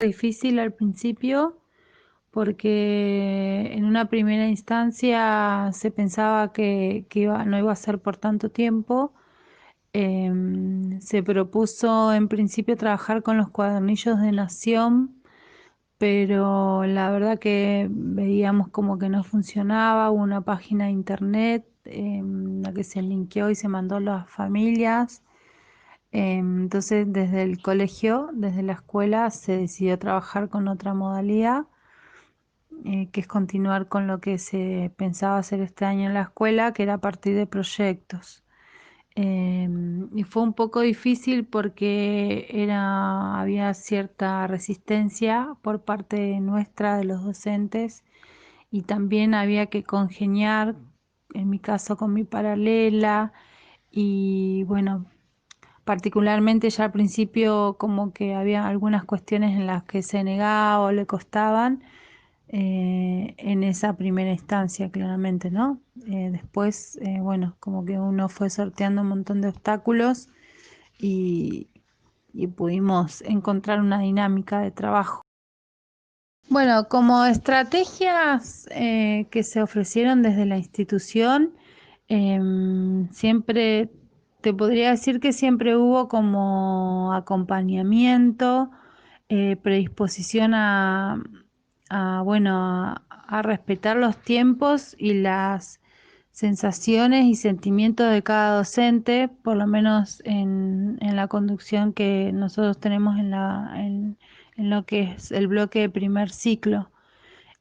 Difícil al principio porque en una primera instancia se pensaba que no iba a ser por tanto tiempo. Se propuso en principio trabajar con los cuadernillos de Nación, pero la verdad que veíamos como que no funcionaba. Hubo una página de internet la que se linkeó y se mandó a las familias. Entonces desde el colegio, desde la escuela, se decidió trabajar con otra modalidad, que es continuar con lo que se pensaba hacer este año en la escuela, que era a partir de proyectos. Y fue un poco difícil porque había cierta resistencia por parte nuestra de los docentes, y también había que congeniar, en mi caso, con mi paralela. Y bueno, particularmente ya al principio como que había algunas cuestiones en las que se negaba o le costaban, en esa primera instancia, claramente, ¿no? Después, bueno, como que uno fue sorteando un montón de obstáculos y, y pudimos encontrar una dinámica de trabajo. Bueno, como estrategias que se ofrecieron desde la institución, siempre te podría decir que siempre hubo como acompañamiento, predisposición bueno, a respetar los tiempos y las sensaciones y sentimientos de cada docente, por lo menos en la conducción que nosotros tenemos en lo que es el bloque de primer ciclo.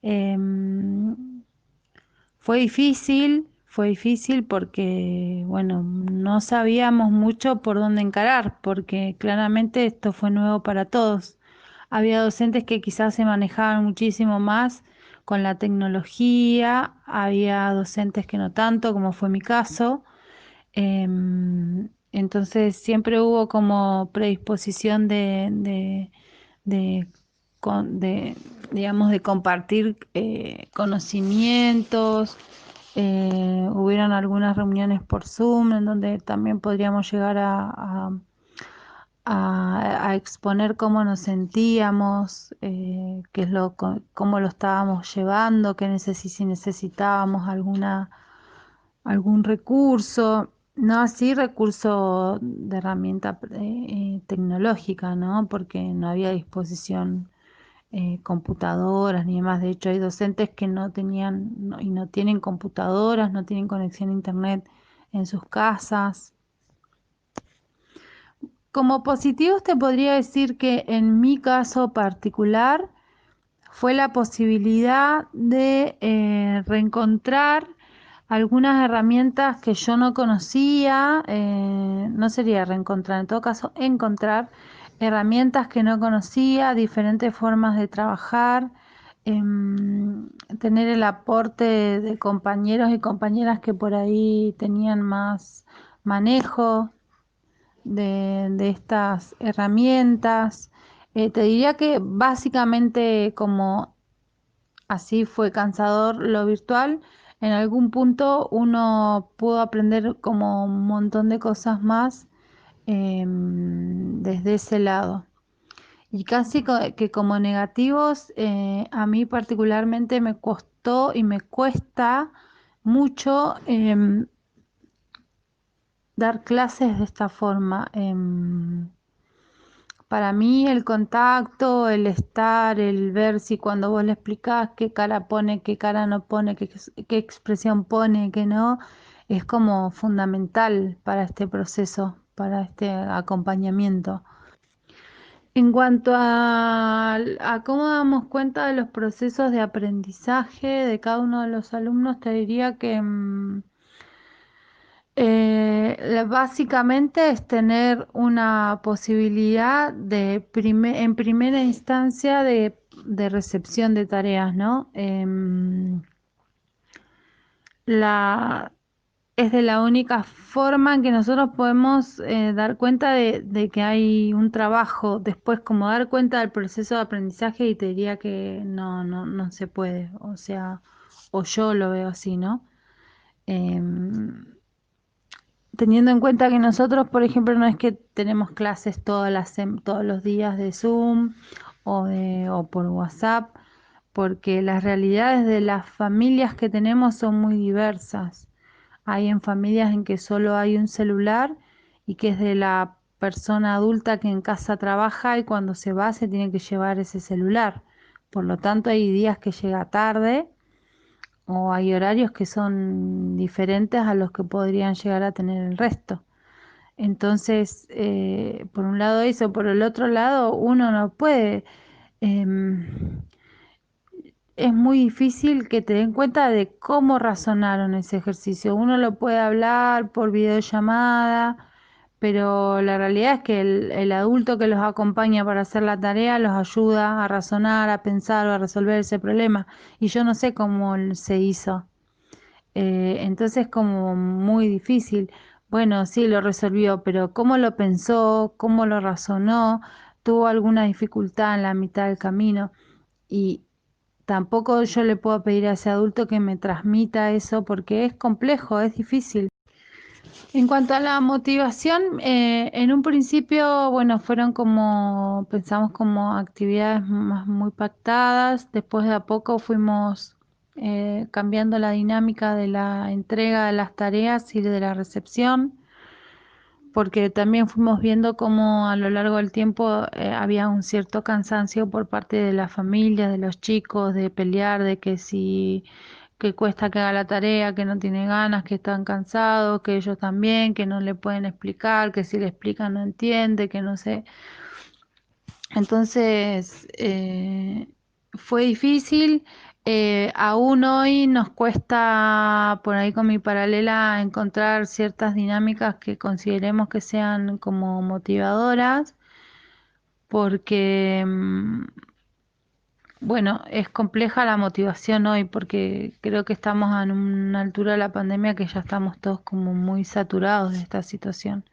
Em, fue difícil porque, bueno, no sabíamos mucho por dónde encarar, porque claramente esto fue nuevo para todos. Había docentes que quizás se manejaban muchísimo más con la tecnología, había docentes que no tanto, como fue mi caso. Entonces siempre hubo como predisposición de, de, digamos, de compartir conocimientos. Hubieron algunas reuniones por Zoom en donde también podríamos llegar a exponer cómo nos sentíamos, qué es cómo lo estábamos llevando, si necesitábamos algún recurso, no así recurso de herramienta tecnológica, ¿no? Porque no había a disposición computadoras ni demás. De hecho, hay docentes que no tenían y no tienen computadoras, no tienen conexión a internet en sus casas. Como positivos te podría decir que en mi caso particular fue la posibilidad de reencontrar algunas herramientas que yo no conocía. No sería reencontrar, en todo caso encontrar herramientas que no conocía, diferentes formas de trabajar, tener el aporte de compañeros y compañeras que por ahí tenían más manejo de estas herramientas. Te diría que básicamente, como así fue cansador lo virtual, en algún punto uno pudo aprender como un montón de cosas más desde ese lado. Y casi que como negativos, a mí particularmente me costó y me cuesta mucho dar clases de esta forma. Para mí el contacto, el estar, el ver si cuando vos le explicás qué cara pone, qué cara no pone, qué expresión pone, qué no, es como fundamental para este proceso, para este acompañamiento. En cuanto a cómo damos cuenta de los procesos de aprendizaje de cada uno de los alumnos, te diría que básicamente es tener una posibilidad en primera instancia de recepción de tareas, ¿no? La, es de la única forma en que nosotros podemos dar cuenta de que hay un trabajo. Después, como dar cuenta del proceso de aprendizaje, y te diría que no se puede. O sea, o yo lo veo así, ¿no? Em, Teniendo en cuenta que nosotros, por ejemplo, no es que tenemos clases todos los días de Zoom, o por WhatsApp, porque las realidades de las familias que tenemos son muy diversas. Hay en familias en que solo hay un celular y que es de la persona adulta que en casa trabaja y cuando se va se tiene que llevar ese celular. Por lo tanto, hay días que llega tarde o hay horarios que son diferentes a los que podrían llegar a tener el resto. Entonces, por un lado eso, por el otro lado, uno no puede, em, es muy difícil que te den cuenta de cómo razonaron ese ejercicio. Uno lo puede hablar por videollamada, pero la realidad es que el adulto que los acompaña para hacer la tarea los ayuda a razonar, a pensar o a resolver ese problema. Y yo no sé cómo se hizo. Entonces como muy difícil. Bueno, sí, lo resolvió, pero ¿cómo lo pensó? ¿Cómo lo razonó? ¿Tuvo alguna dificultad en la mitad del camino? Y tampoco yo le puedo pedir a ese adulto que me transmita eso porque es complejo, es difícil. En cuanto a la motivación, en un principio, bueno, fueron como, pensamos como actividades más muy pactadas, después de a poco fuimos cambiando la dinámica de la entrega de las tareas y de la recepción, porque también fuimos viendo cómo a lo largo del tiempo había un cierto cansancio por parte de la familia, de los chicos, de pelear, de que si que cuesta que haga la tarea, que no tiene ganas, que están cansados, que ellos también, que no le pueden explicar, que si le explican no entiende, que no sé. Entonces, fue difícil. Aún hoy nos cuesta, por ahí con mi paralela, encontrar ciertas dinámicas que consideremos que sean como motivadoras, porque bueno, es compleja la motivación hoy porque creo que estamos en una altura de la pandemia que ya estamos todos como muy saturados de esta situación.